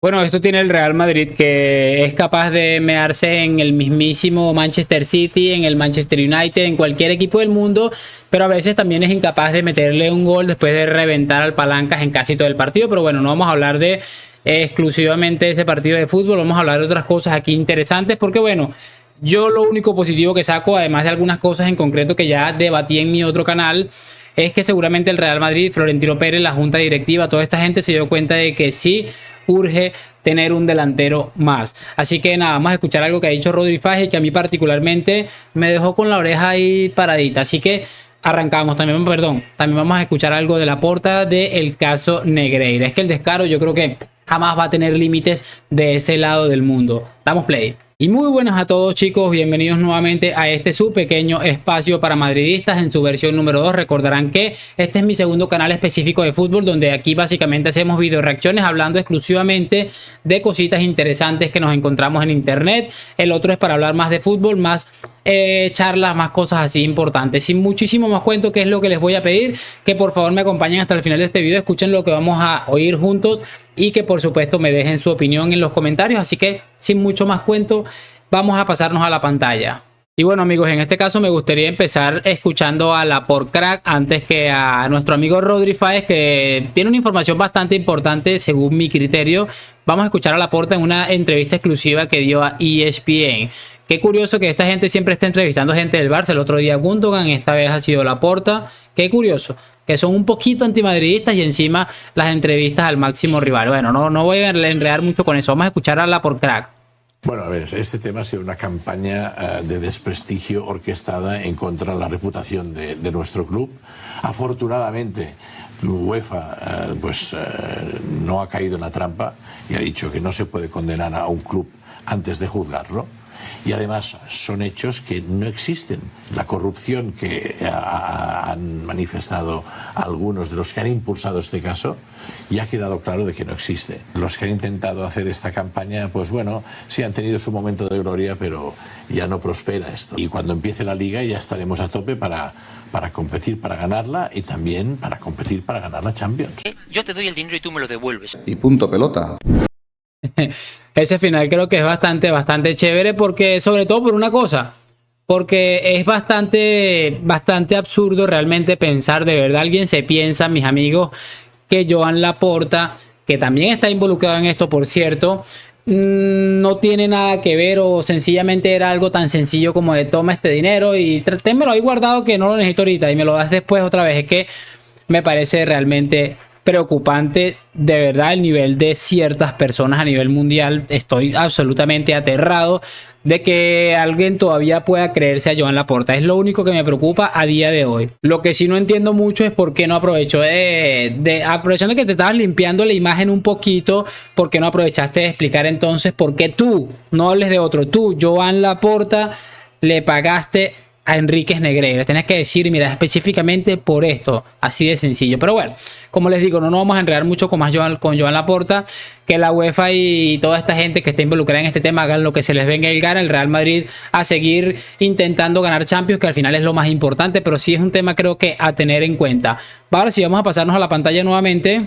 Bueno, esto tiene el Real Madrid, que es capaz de mearse en el mismísimo Manchester City, en el Manchester United, en cualquier equipo del mundo, pero a veces también es incapaz de meterle un gol después de reventar al Palancas en casi todo el partido. Pero bueno, no vamos a hablar de exclusivamente de ese partido de fútbol, vamos a hablar de otras cosas aquí interesantes, porque bueno, yo lo único positivo que saco, además de algunas cosas en concreto que ya debatí en mi otro canal, es que seguramente el Real Madrid, Florentino Pérez, la junta directiva, toda esta gente se dio cuenta de que sí urge tener un delantero más. Así que nada, vamos a escuchar algo que ha dicho Rodri Fáez, que a mí particularmente me dejó con la oreja ahí paradita. Así que arrancamos. También, perdón, también vamos a escuchar algo de la porta del caso Negreira. Es que el descaro yo creo que jamás va a tener límites de ese lado del mundo. Damos play. Y muy buenas a todos, chicos, bienvenidos nuevamente a este su pequeño espacio para madridistas en su versión número 2. Recordarán que este es mi segundo canal específico de fútbol, donde aquí básicamente hacemos video reacciones hablando exclusivamente de cositas interesantes que nos encontramos en internet. El otro es para hablar más de fútbol, más charlas, más cosas así importantes. Sin muchísimo más cuento, ¿qué es lo que les voy a pedir? Que por favor me acompañen hasta el final de este video, escuchen lo que vamos a oír juntos y que por supuesto me dejen su opinión en los comentarios. Así que sin mucho más cuento, vamos a pasarnos a la pantalla. Y bueno, amigos, en este caso me gustaría empezar escuchando a la por crack antes que a nuestro amigo Rodri Fáez, que tiene una información bastante importante según mi criterio. Vamos a escuchar a Laporta en una entrevista exclusiva que dio a ESPN. Qué curioso que esta gente siempre esté entrevistando gente del Barça. El otro día Gundogan, esta vez ha sido Laporta. Qué curioso, que son un poquito antimadridistas y encima las entrevistas al máximo rival. Bueno, no voy a enredar mucho con eso. Vamos a escuchar a la por crack. Bueno, a ver, este tema ha sido una campaña de desprestigio orquestada en contra de la reputación de nuestro club. Afortunadamente, UEFA no ha caído en la trampa y ha dicho que no se puede condenar a un club antes de juzgarlo. Y además son hechos que no existen. La corrupción que han manifestado algunos de los que han impulsado este caso, ya ha quedado claro de que no existe. Los que han intentado hacer esta campaña, pues bueno, sí han tenido su momento de gloria, pero ya no prospera esto. Y cuando empiece la liga ya estaremos a tope para competir, para ganarla y también para competir para ganar la Champions. Yo te doy el dinero y tú me lo devuelves. Y punto pelota. Ese final creo que es bastante chévere, porque sobre todo por una cosa, porque es bastante absurdo realmente pensar, de verdad alguien se piensa, mis amigos, que Joan Laporta, que también está involucrado en esto, por cierto, no tiene nada que ver, o sencillamente era algo tan sencillo como de toma este dinero y ténmelo ahí guardado que no lo necesito ahorita y me lo das después otra vez. Es que me parece realmente preocupante, de verdad, el nivel de ciertas personas a nivel mundial. Estoy absolutamente aterrado de que alguien todavía pueda creerse a Joan Laporta. Es lo único que me preocupa a día de hoy. Lo que sí no entiendo mucho es por qué no aprovechó aprovechando que te estabas limpiando la imagen un poquito, por qué no aprovechaste de explicar entonces por qué tú, no hables de otro, tú, Joan Laporta, le pagaste a Enríquez Negreira. Tenés que decir, mira, específicamente por esto, así de sencillo. Pero bueno, como les digo, no nos vamos a enredar mucho con Joan Laporta. Que la UEFA y toda esta gente que está involucrada en este tema hagan lo que se les venga el gana. El Real Madrid a seguir intentando ganar Champions, que al final es lo más importante, pero sí es un tema creo que a tener en cuenta. Ahora sí, vamos a pasarnos a la pantalla nuevamente,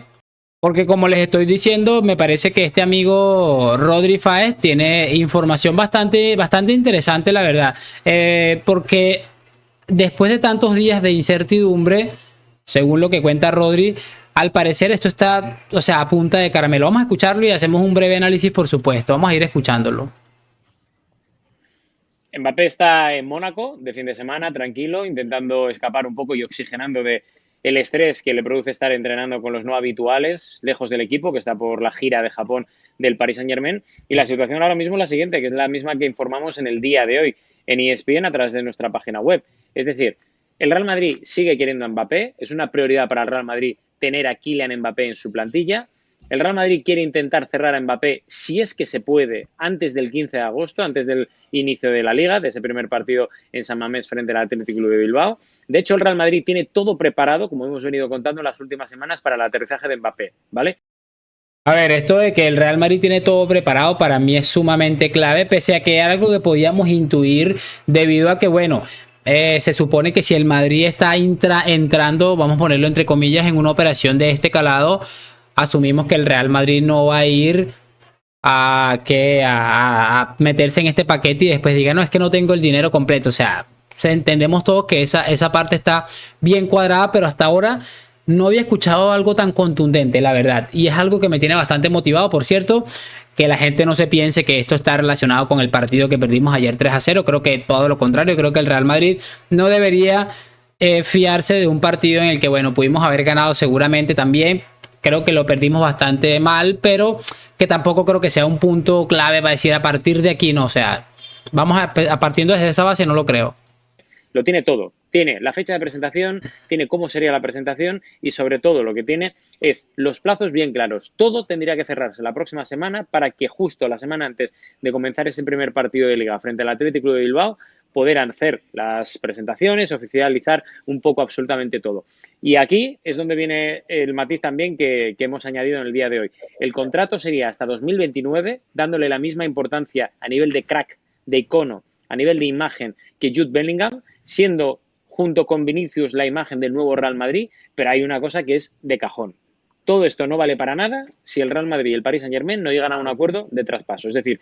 porque como les estoy diciendo, me parece que este amigo Rodri Fáez tiene información bastante interesante, la verdad. Porque después de tantos días de incertidumbre, según lo que cuenta Rodri, al parecer esto está, o sea, a punta de caramelo. Vamos a escucharlo y hacemos un breve análisis, por supuesto. Vamos a ir escuchándolo. Mbappé está en Mónaco de fin de semana, tranquilo, intentando escapar un poco y oxigenando de el estrés que le produce estar entrenando con los no habituales, lejos del equipo, que está por la gira de Japón del Paris Saint-Germain. Y la situación ahora mismo es la siguiente, que es la misma que informamos en el día de hoy en ESPN a través de nuestra página web. Es decir, el Real Madrid sigue queriendo a Mbappé, es una prioridad para el Real Madrid tener a Kylian Mbappé en su plantilla. El Real Madrid quiere intentar cerrar a Mbappé, si es que se puede, antes del 15 de agosto, antes del inicio de la Liga, de ese primer partido en San Mamés frente al Athletic Club de Bilbao. De hecho, el Real Madrid tiene todo preparado, como hemos venido contando en las últimas semanas, para el aterrizaje de Mbappé, ¿vale? A ver, esto de que el Real Madrid tiene todo preparado para mí es sumamente clave, pese a que era algo que podíamos intuir debido a que, bueno, se supone que si el Madrid está entrando, vamos a ponerlo entre comillas, en una operación de este calado, asumimos que el Real Madrid no va a ir a meterse en este paquete y después diga, no, es que no tengo el dinero completo. O sea, entendemos todos que esa parte está bien cuadrada, pero hasta ahora no había escuchado algo tan contundente, la verdad. Y es algo que me tiene bastante motivado, por cierto, que la gente no se piense que esto está relacionado con el partido que perdimos ayer 3-0. Creo que todo lo contrario, creo que el Real Madrid no debería fiarse de un partido en el que, bueno, pudimos haber ganado seguramente también. Creo que lo perdimos bastante mal, pero que tampoco creo que sea un punto clave para decir a partir de aquí no. O sea, vamos a partiendo desde esa base, no lo creo. Lo tiene todo. Tiene la fecha de presentación, tiene cómo sería la presentación y sobre todo lo que tiene es los plazos bien claros. Todo tendría que cerrarse la próxima semana para que justo la semana antes de comenzar ese primer partido de Liga frente al Athletic Club de Bilbao poder hacer las presentaciones, oficializar un poco absolutamente todo. Y aquí es donde viene el matiz también que hemos añadido en el día de hoy. El contrato sería hasta 2029, dándole la misma importancia a nivel de crack, de icono, a nivel de imagen que Jude Bellingham, siendo junto con Vinicius la imagen del nuevo Real Madrid, pero hay una cosa que es de cajón. Todo esto no vale para nada si el Real Madrid y el Paris Saint-Germain no llegan a un acuerdo de traspaso, es decir,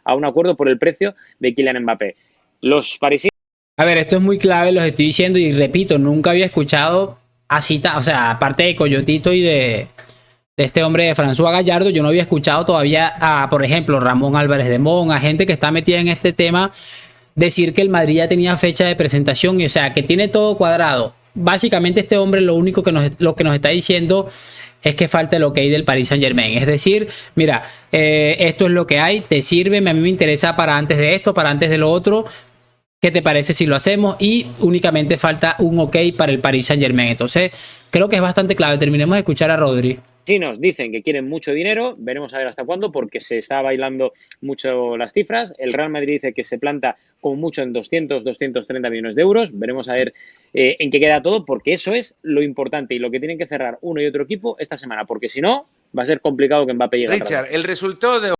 a un acuerdo por el precio de Kylian Mbappé. Los parisinos... A ver, esto es muy clave, los estoy diciendo y repito, nunca había escuchado así, o sea, aparte de Coyotito y de este hombre de François Gallardo, yo no había escuchado todavía a, por ejemplo, Ramón Álvarez de Mon, a gente que está metida en este tema, decir que el Madrid ya tenía fecha de presentación y o sea que tiene todo cuadrado. Básicamente este hombre lo único que nos está diciendo es que falta el ok del Paris Saint-Germain. Es decir, mira, esto es lo que hay, te sirve, a mí me interesa para antes de esto, para antes de lo otro. ¿Qué te parece si lo hacemos? Y únicamente falta un ok para el Paris Saint-Germain. Entonces, creo que es bastante clave. Terminemos de escuchar a Rodri. Sí, nos dicen que quieren mucho dinero, veremos a ver hasta cuándo, porque se está bailando mucho las cifras. El Real Madrid dice que se planta como mucho en 230 millones de euros. Veremos a ver en qué queda todo, porque eso es lo importante y lo que tienen que cerrar uno y otro equipo esta semana, porque si no, va a ser complicado que Mbappé llegue. Richard, el resultado de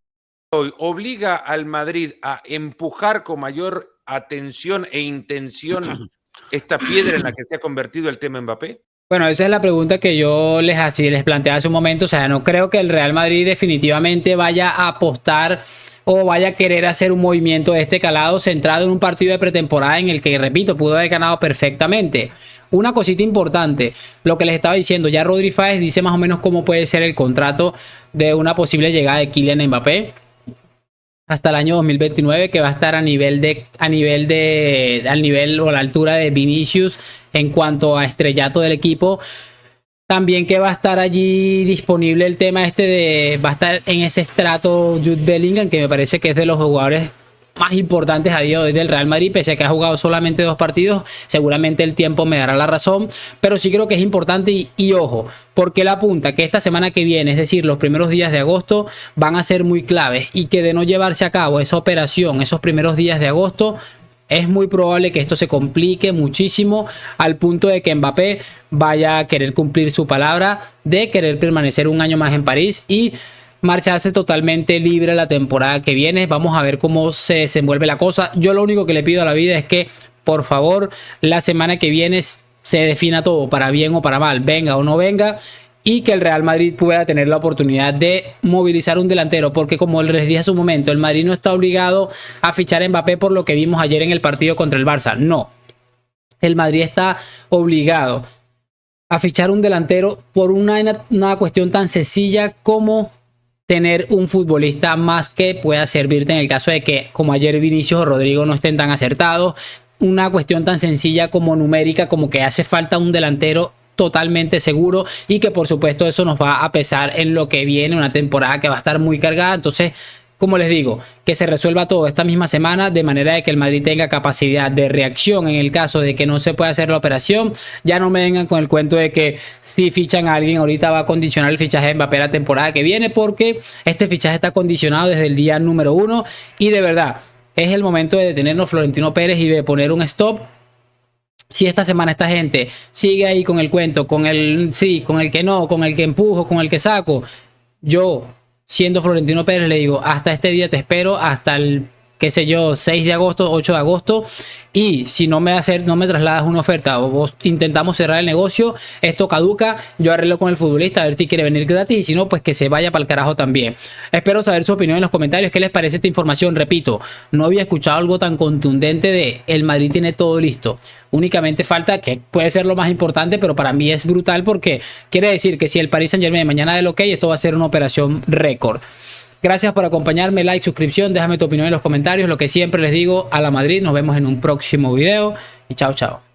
hoy obliga al Madrid a empujar con mayor atención e intención esta piedra en la que se ha convertido el tema Mbappé. Bueno, esa es la pregunta que yo les planteé hace un momento. O sea, no creo que el Real Madrid definitivamente vaya a apostar o vaya a querer hacer un movimiento de este calado centrado en un partido de pretemporada en el que, repito, pudo haber ganado perfectamente. Una cosita importante, lo que les estaba diciendo, ya Rodri Fáez dice más o menos cómo puede ser el contrato de una posible llegada de Kylian Mbappé hasta el año 2029, que va a estar al nivel o a la altura de Vinicius en cuanto a estrellato del equipo. También que va a estar allí disponible el tema va a estar en ese estrato Jude Bellingham, que me parece que es de los jugadores más importantes a día de hoy del Real Madrid, pese a que ha jugado solamente 2 partidos, seguramente el tiempo me dará la razón, pero sí creo que es importante y ojo, porque la apunta que esta semana que viene, es decir, los primeros días de agosto, van a ser muy claves y que de no llevarse a cabo esa operación, esos primeros días de agosto, es muy probable que esto se complique muchísimo al punto de que Mbappé vaya a querer cumplir su palabra de querer permanecer un año más en París y marcharse totalmente libre la temporada que viene. Vamos a ver cómo se desenvuelve la cosa. Yo lo único que le pido a la vida es que, por favor, la semana que viene se defina todo, para bien o para mal, venga o no venga, y que el Real Madrid pueda tener la oportunidad de movilizar un delantero, porque como les dije hace un momento, el Madrid no está obligado a fichar a Mbappé por lo que vimos ayer en el partido contra el Barça. No, el Madrid está obligado a fichar un delantero por una cuestión tan sencilla como tener un futbolista más que pueda servirte en el caso de que, como ayer, Vinicius o Rodrigo no estén tan acertados. Una cuestión tan sencilla como numérica, como que hace falta un delantero totalmente seguro y que por supuesto eso nos va a pesar en lo que viene, una temporada que va a estar muy cargada. Entonces, como les digo, que se resuelva todo esta misma semana de manera de que el Madrid tenga capacidad de reacción en el caso de que no se pueda hacer la operación. Ya no me vengan con el cuento de que si fichan a alguien ahorita va a condicionar el fichaje de Mbappé la temporada que viene, porque este fichaje está condicionado desde el día número 1 y de verdad es el momento de detenernos Florentino Pérez y de poner un stop. Si esta semana esta gente sigue ahí con el cuento, con el sí, con el que no, con el que empujo, con el que saco, yo, siendo Florentino Pérez, le digo, hasta este día te espero, hasta el qué sé yo, 6 de agosto, 8 de agosto, y si no me trasladas una oferta o vos intentamos cerrar el negocio, esto caduca, yo arreglo con el futbolista a ver si quiere venir gratis, y si no, pues que se vaya para el carajo también. Espero saber su opinión en los comentarios. ¿Qué les parece esta información? Repito, no había escuchado algo tan contundente de el Madrid tiene todo listo. Únicamente falta, que puede ser lo más importante, pero para mí es brutal porque quiere decir que si el Paris Saint-Germain mañana da el ok, esto va a ser una operación récord. Gracias por acompañarme, like, suscripción, déjame tu opinión en los comentarios. Lo que siempre les digo, a la Madrid, nos vemos en un próximo video y chao, chao.